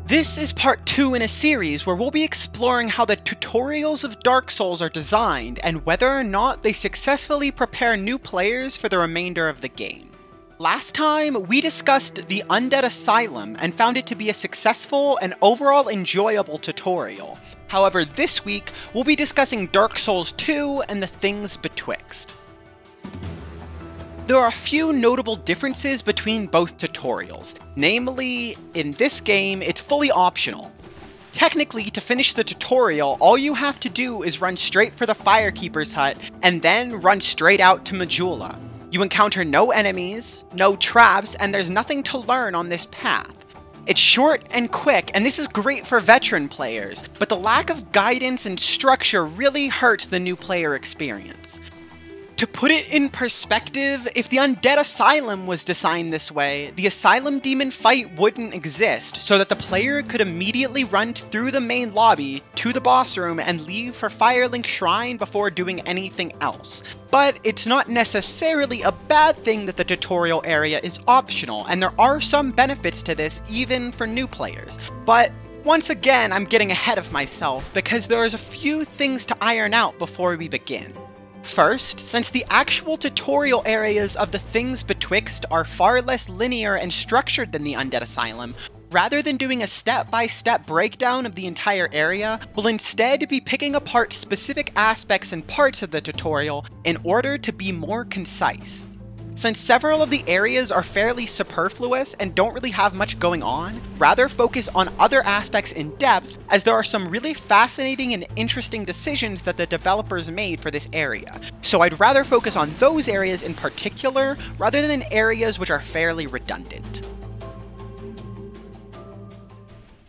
This is part 2 in a series where we'll be exploring how the tutorials of Dark Souls are designed and whether or not they successfully prepare new players for the remainder of the game. Last time, we discussed the Undead Asylum and found it to be a successful and overall enjoyable tutorial. However, this week, we'll be discussing Dark Souls 2 and the Things Betwixt. There are a few notable differences between both tutorials. Namely, in this game, it's fully optional. Technically, to finish the tutorial, all you have to do is run straight for the Firekeeper's hut, and then run straight out to Majula. You encounter no enemies, no traps, and there's nothing to learn on this path. It's short and quick, and this is great for veteran players, but the lack of guidance and structure really hurts the new player experience. To put it in perspective, if the Undead Asylum was designed this way, the Asylum Demon fight wouldn't exist, so that the player could immediately run through the main lobby to the boss room and leave for Firelink Shrine before doing anything else. But it's not necessarily a bad thing that the tutorial area is optional, and there are some benefits to this even for new players. But once again, I'm getting ahead of myself because there's a few things to iron out before we begin. First, since the actual tutorial areas of the Things Betwixt are far less linear and structured than the Undead Asylum, rather than doing a step-by-step breakdown of the entire area, we'll instead be picking apart specific aspects and parts of the tutorial in order to be more concise. Since several of the areas are fairly superfluous and don't really have much going on, rather focus on other aspects in depth, as there are some really fascinating and interesting decisions that the developers made for this area. So I'd rather focus on those areas in particular, rather than areas which are fairly redundant.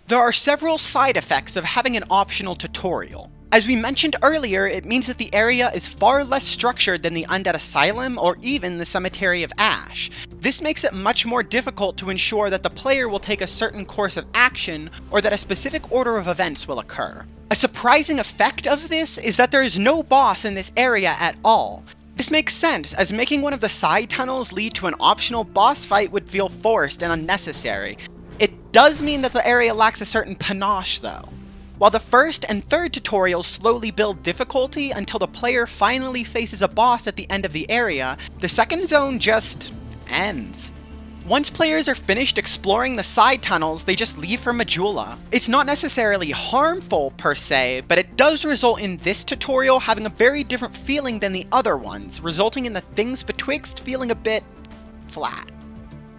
There are several side effects of having an optional tutorial. As we mentioned earlier, it means that the area is far less structured than the Undead Asylum or even the Cemetery of Ash. This makes it much more difficult to ensure that the player will take a certain course of action or that a specific order of events will occur. A surprising effect of this is that there is no boss in this area at all. This makes sense, as making one of the side tunnels lead to an optional boss fight would feel forced and unnecessary. It does mean that the area lacks a certain panache though. While the first and third tutorials slowly build difficulty until the player finally faces a boss at the end of the area, the second zone just ends. Once players are finished exploring the side tunnels, they just leave for Majula. It's not necessarily harmful per se, but it does result in this tutorial having a very different feeling than the other ones, resulting in the Things Betwixt feeling a bit flat.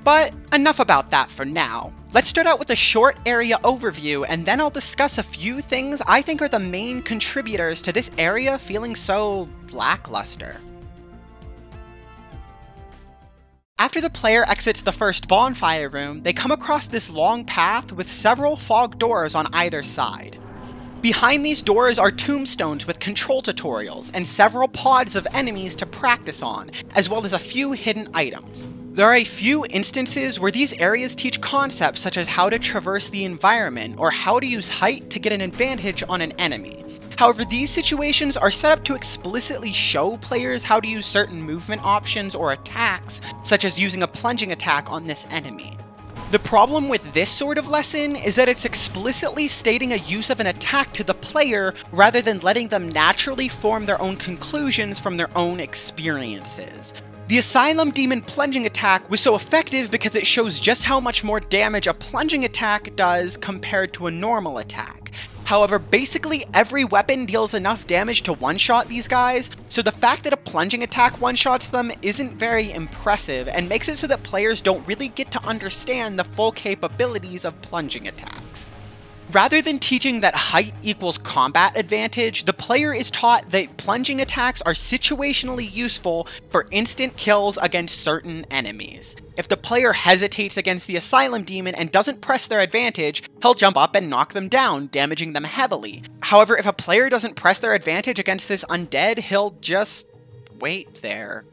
But enough about that for now. Let's start out with a short area overview, and then I'll discuss a few things I think are the main contributors to this area feeling so lackluster. After the player exits the first bonfire room, they come across this long path with several fog doors on either side. Behind these doors are tombstones with control tutorials, and several pods of enemies to practice on, as well as a few hidden items. There are a few instances where these areas teach concepts such as how to traverse the environment or how to use height to get an advantage on an enemy. However, these situations are set up to explicitly show players how to use certain movement options or attacks, such as using a plunging attack on this enemy. The problem with this sort of lesson is that it's explicitly stating a use of an attack to the player rather than letting them naturally form their own conclusions from their own experiences. The Asylum Demon plunging attack was so effective because it shows just how much more damage a plunging attack does compared to a normal attack. However, basically every weapon deals enough damage to one-shot these guys, so the fact that a plunging attack one-shots them isn't very impressive and makes it so that players don't really get to understand the full capabilities of plunging attacks. Rather than teaching that height equals combat advantage, the player is taught that plunging attacks are situationally useful for instant kills against certain enemies. If the player hesitates against the Asylum Demon and doesn't press their advantage, he'll jump up and knock them down, damaging them heavily. However, if a player doesn't press their advantage against this undead, he'll just wait there.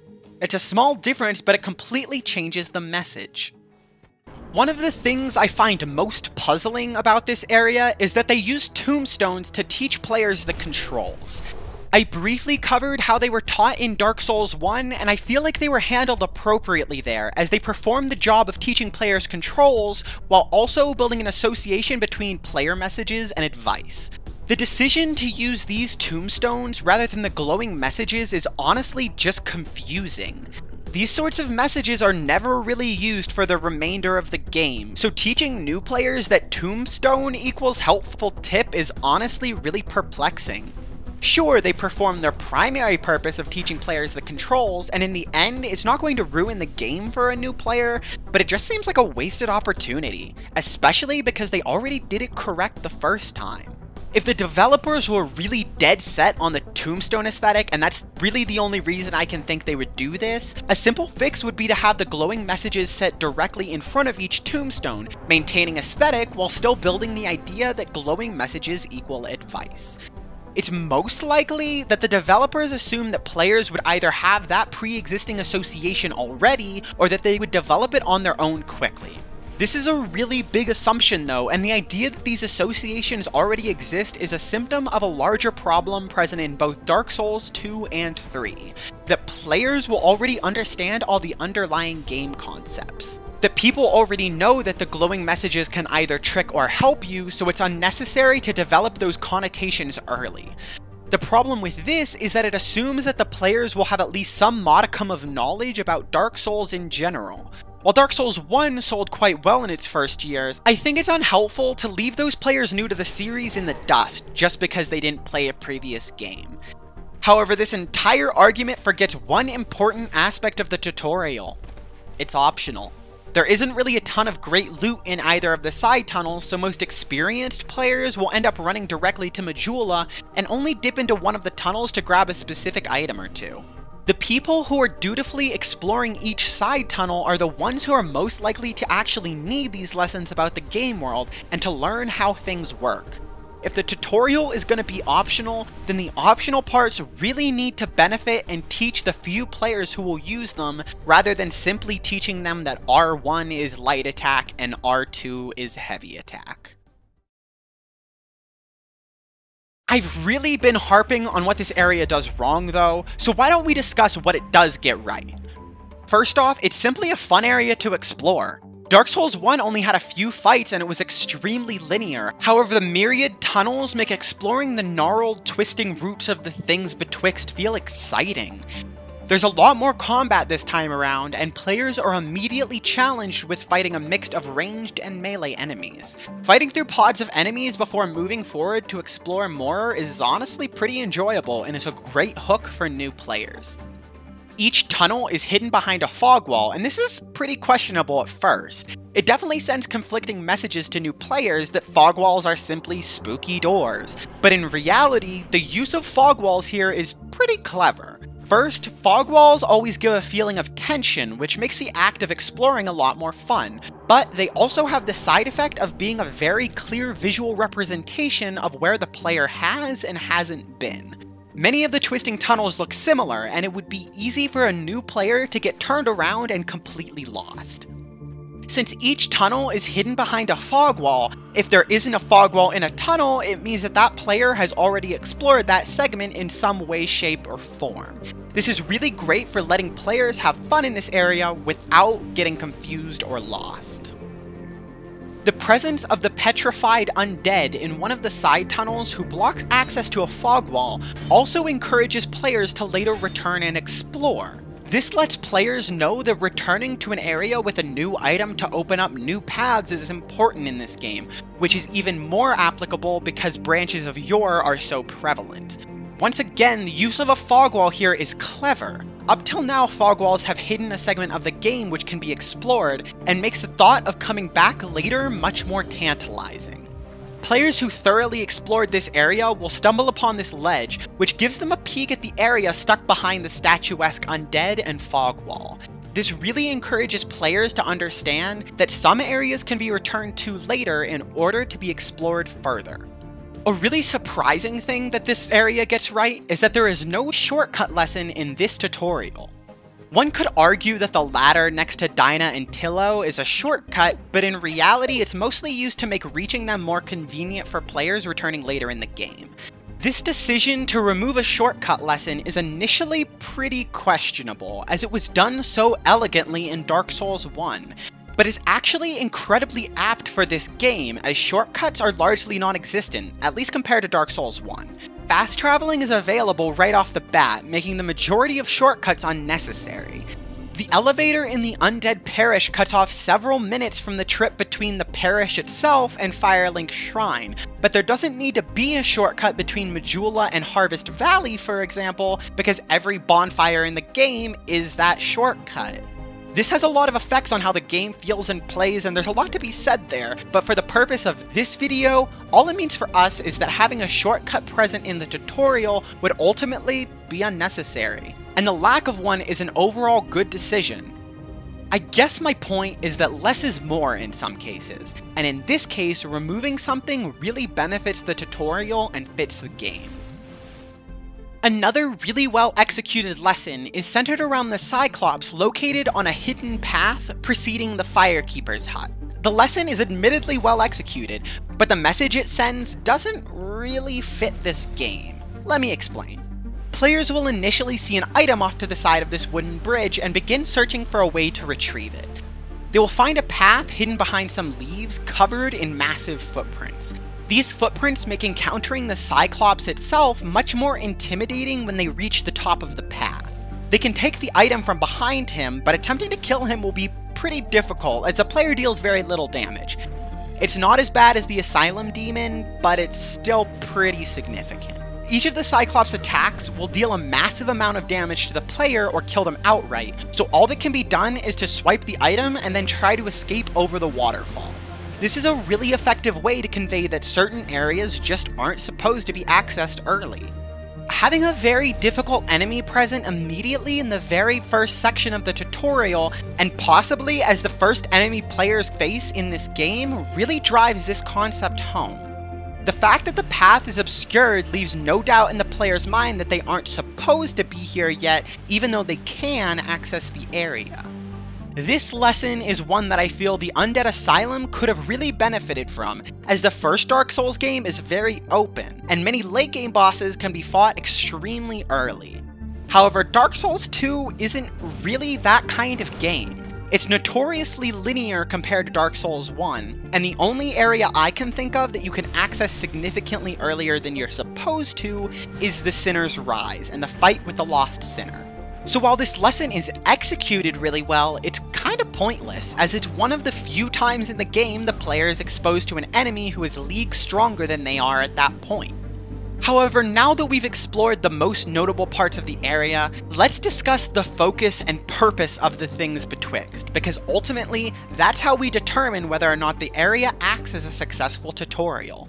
It's a small difference, but it completely changes the message. One of the things I find most puzzling about this area is that they use tombstones to teach players the controls. I briefly covered how they were taught in Dark Souls 1, and I feel like they were handled appropriately there, as they performed the job of teaching players controls, while also building an association between player messages and advice. The decision to use these tombstones rather than the glowing messages is honestly just confusing. These sorts of messages are never really used for the remainder of the game, so teaching new players that tombstone equals helpful tip is honestly really perplexing. Sure, they perform their primary purpose of teaching players the controls, and in the end, it's not going to ruin the game for a new player, but it just seems like a wasted opportunity, especially because they already did it correct the first time. If the developers were really dead set on the tombstone aesthetic, and that's really the only reason I can think they would do this, a simple fix would be to have the glowing messages set directly in front of each tombstone, maintaining aesthetic while still building the idea that glowing messages equal advice. It's most likely that the developers assume that players would either have that pre-existing association already, or that they would develop it on their own quickly. This is a really big assumption though, and the idea that these associations already exist is a symptom of a larger problem present in both Dark Souls 2 and 3, that players will already understand all the underlying game concepts. That people already know that the glowing messages can either trick or help you, so it's unnecessary to develop those connotations early. The problem with this is that it assumes that the players will have at least some modicum of knowledge about Dark Souls in general. While Dark Souls 1 sold quite well in its first years, I think it's unhelpful to leave those players new to the series in the dust just because they didn't play a previous game. However, this entire argument forgets one important aspect of the tutorial. It's optional. There isn't really a ton of great loot in either of the side tunnels, so most experienced players will end up running directly to Majula and only dip into one of the tunnels to grab a specific item or two. The people who are dutifully exploring each side tunnel are the ones who are most likely to actually need these lessons about the game world and to learn how things work. If the tutorial is going to be optional, then the optional parts really need to benefit and teach the few players who will use them, rather than simply teaching them that R1 is light attack and R2 is heavy attack. I've really been harping on what this area does wrong though, so why don't we discuss what it does get right? First off, it's simply a fun area to explore. Dark Souls 1 only had a few fights and it was extremely linear. However, the myriad tunnels make exploring the gnarled, twisting roots of the Things Betwixt feel exciting. There's a lot more combat this time around, and players are immediately challenged with fighting a mix of ranged and melee enemies. Fighting through pods of enemies before moving forward to explore more is honestly pretty enjoyable and is a great hook for new players. Each tunnel is hidden behind a fog wall, and this is pretty questionable at first. It definitely sends conflicting messages to new players that fog walls are simply spooky doors. But in reality, the use of fog walls here is pretty clever. First, fog walls always give a feeling of tension, which makes the act of exploring a lot more fun, but they also have the side effect of being a very clear visual representation of where the player has and hasn't been. Many of the twisting tunnels look similar, and it would be easy for a new player to get turned around and completely lost. Since each tunnel is hidden behind a fog wall, if there isn't a fog wall in a tunnel, it means that that player has already explored that segment in some way, shape, or form. This is really great for letting players have fun in this area without getting confused or lost. The presence of the petrified undead in one of the side tunnels who blocks access to a fog wall also encourages players to later return and explore. This lets players know that returning to an area with a new item to open up new paths is important in this game, which is even more applicable because branches of yore are so prevalent. Once again, the use of a fog wall here is clever. Up till now, fog walls have hidden a segment of the game which can be explored, and makes the thought of coming back later much more tantalizing. Players who thoroughly explored this area will stumble upon this ledge, which gives them a peek at the area stuck behind the statuesque undead and fog wall. This really encourages players to understand that some areas can be returned to later in order to be explored further. A really surprising thing that this area gets right is that there is no shortcut lesson in this tutorial. One could argue that the ladder next to Dinah and Tillo is a shortcut, but in reality it's mostly used to make reaching them more convenient for players returning later in the game. This decision to remove a shortcut lesson is initially pretty questionable, as it was done so elegantly in Dark Souls 1, but is actually incredibly apt for this game, as shortcuts are largely non-existent, at least compared to Dark Souls 1. Fast traveling is available right off the bat, making the majority of shortcuts unnecessary. The elevator in the Undead Parish cuts off several minutes from the trip between the parish itself and Firelink Shrine, but there doesn't need to be a shortcut between Majula and Harvest Valley, for example, because every bonfire in the game is that shortcut. This has a lot of effects on how the game feels and plays, and there's a lot to be said there, but for the purpose of this video, all it means for us is that having a shortcut present in the tutorial would ultimately be unnecessary, and the lack of one is an overall good decision. I guess my point is that less is more in some cases, and in this case, removing something really benefits the tutorial and fits the game. Another really well executed lesson is centered around the Cyclops located on a hidden path preceding the Firekeeper's hut. The lesson is admittedly well executed, but the message it sends doesn't really fit this game. Let me explain. Players will initially see an item off to the side of this wooden bridge and begin searching for a way to retrieve it. They will find a path hidden behind some leaves covered in massive footprints. These footprints make encountering the Cyclops itself much more intimidating when they reach the top of the path. They can take the item from behind him, but attempting to kill him will be pretty difficult as the player deals very little damage. It's not as bad as the Asylum Demon, but it's still pretty significant. Each of the Cyclops attacks will deal a massive amount of damage to the player or kill them outright, so all that can be done is to swipe the item and then try to escape over the waterfall. This is a really effective way to convey that certain areas just aren't supposed to be accessed early. Having a very difficult enemy present immediately in the very first section of the tutorial, and possibly as the first enemy players face in this game, really drives this concept home. The fact that the path is obscured leaves no doubt in the player's mind that they aren't supposed to be here yet, even though they can access the area. This lesson is one that I feel the Undead Asylum could have really benefited from, as the first Dark Souls game is very open, and many late game bosses can be fought extremely early. However, Dark Souls 2 isn't really that kind of game. It's notoriously linear compared to Dark Souls 1, and the only area I can think of that you can access significantly earlier than you're supposed to is the Sinner's Rise and the fight with the Lost Sinner. So while this lesson is executed really well, it's kind of pointless, as it's one of the few times in the game the player is exposed to an enemy who is leagues stronger than they are at that point. However, now that we've explored the most notable parts of the area, let's discuss the focus and purpose of the Things Betwixt, because ultimately, that's how we determine whether or not the area acts as a successful tutorial.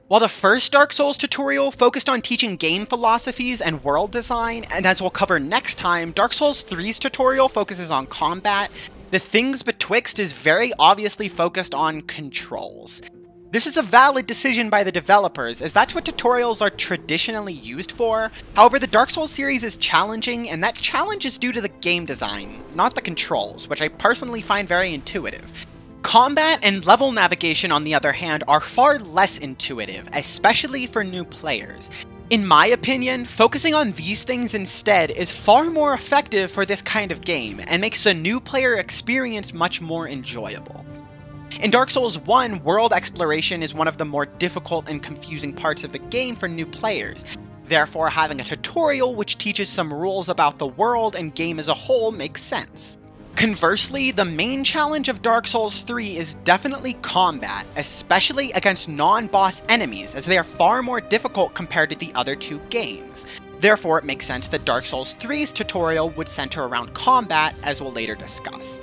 While the first Dark Souls tutorial focused on teaching game philosophies and world design, and as we'll cover next time, Dark Souls 3's tutorial focuses on combat, the Things Betwixt is very obviously focused on controls. This is a valid decision by the developers, as that's what tutorials are traditionally used for. However, the Dark Souls series is challenging, and that challenge is due to the game design, not the controls, which I personally find very intuitive. Combat and level navigation, on the other hand, are far less intuitive, especially for new players. In my opinion, focusing on these things instead is far more effective for this kind of game, and makes the new player experience much more enjoyable. In Dark Souls 1, world exploration is one of the more difficult and confusing parts of the game for new players. Therefore, having a tutorial which teaches some rules about the world and game as a whole makes sense. Conversely, the main challenge of Dark Souls 3 is definitely combat, especially against non-boss enemies, as they are far more difficult compared to the other two games. Therefore, it makes sense that Dark Souls 3's tutorial would center around combat, as we'll later discuss.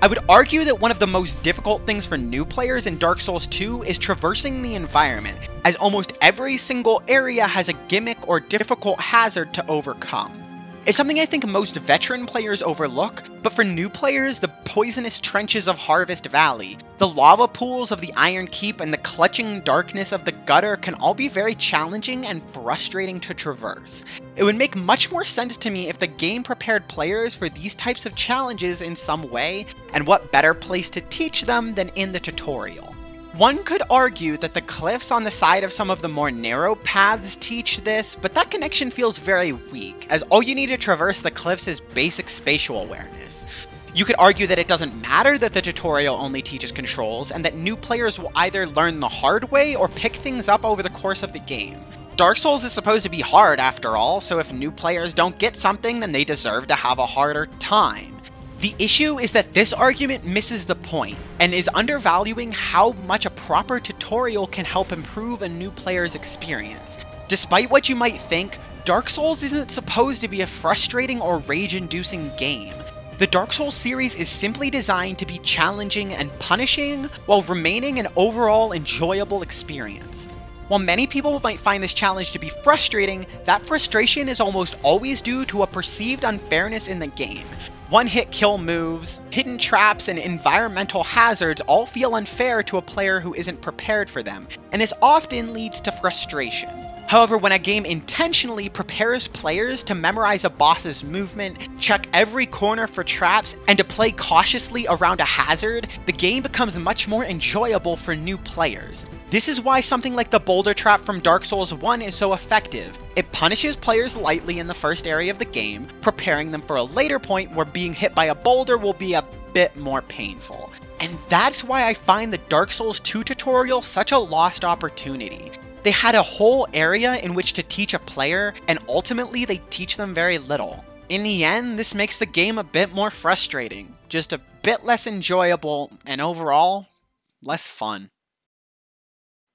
I would argue that one of the most difficult things for new players in Dark Souls 2 is traversing the environment, as almost every single area has a gimmick or difficult hazard to overcome. It's something I think most veteran players overlook, but for new players, the poisonous trenches of Harvest Valley, the lava pools of the Iron Keep, and the clutching darkness of the gutter can all be very challenging and frustrating to traverse. It would make much more sense to me if the game prepared players for these types of challenges in some way, and what better place to teach them than in the tutorial. One could argue that the cliffs on the side of some of the more narrow paths teach this, but that connection feels very weak, as all you need to traverse the cliffs is basic spatial awareness. You could argue that it doesn't matter that the tutorial only teaches controls, and that new players will either learn the hard way or pick things up over the course of the game. Dark Souls is supposed to be hard after all, so if new players don't get something, then they deserve to have a harder time. The issue is that this argument misses the point, and is undervaluing how much a proper tutorial can help improve a new player's experience. Despite what you might think, Dark Souls isn't supposed to be a frustrating or rage-inducing game. The Dark Souls series is simply designed to be challenging and punishing, while remaining an overall enjoyable experience. While many people might find this challenge to be frustrating, that frustration is almost always due to a perceived unfairness in the game. One-hit kill moves, hidden traps, and environmental hazards all feel unfair to a player who isn't prepared for them, and this often leads to frustration. However, when a game intentionally prepares players to memorize a boss's movement, check every corner for traps, and to play cautiously around a hazard, the game becomes much more enjoyable for new players. This is why something like the boulder trap from Dark Souls 1 is so effective. It punishes players lightly in the first area of the game, preparing them for a later point where being hit by a boulder will be a bit more painful. And that's why I find the Dark Souls 2 tutorial such a lost opportunity. They had a whole area in which to teach a player, and ultimately they teach them very little. In the end, this makes the game a bit more frustrating, just a bit less enjoyable, and overall, less fun.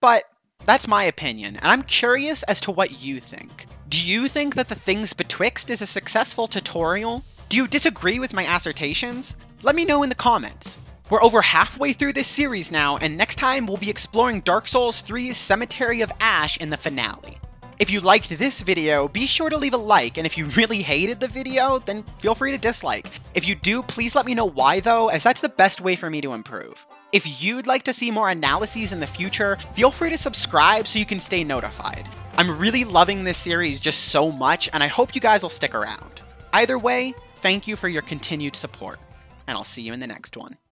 But that's my opinion, and I'm curious as to what you think. Do you think that the Things Betwixt is a successful tutorial? Do you disagree with my assertions? Let me know in the comments. We're over halfway through this series now, and next time we'll be exploring Dark Souls 3's Cemetery of Ash in the finale. If you liked this video, be sure to leave a like, and if you really hated the video, then feel free to dislike. If you do, please let me know why though, as that's the best way for me to improve. If you'd like to see more analyses in the future, feel free to subscribe so you can stay notified. I'm really loving this series just so much, and I hope you guys will stick around. Either way, thank you for your continued support, and I'll see you in the next one.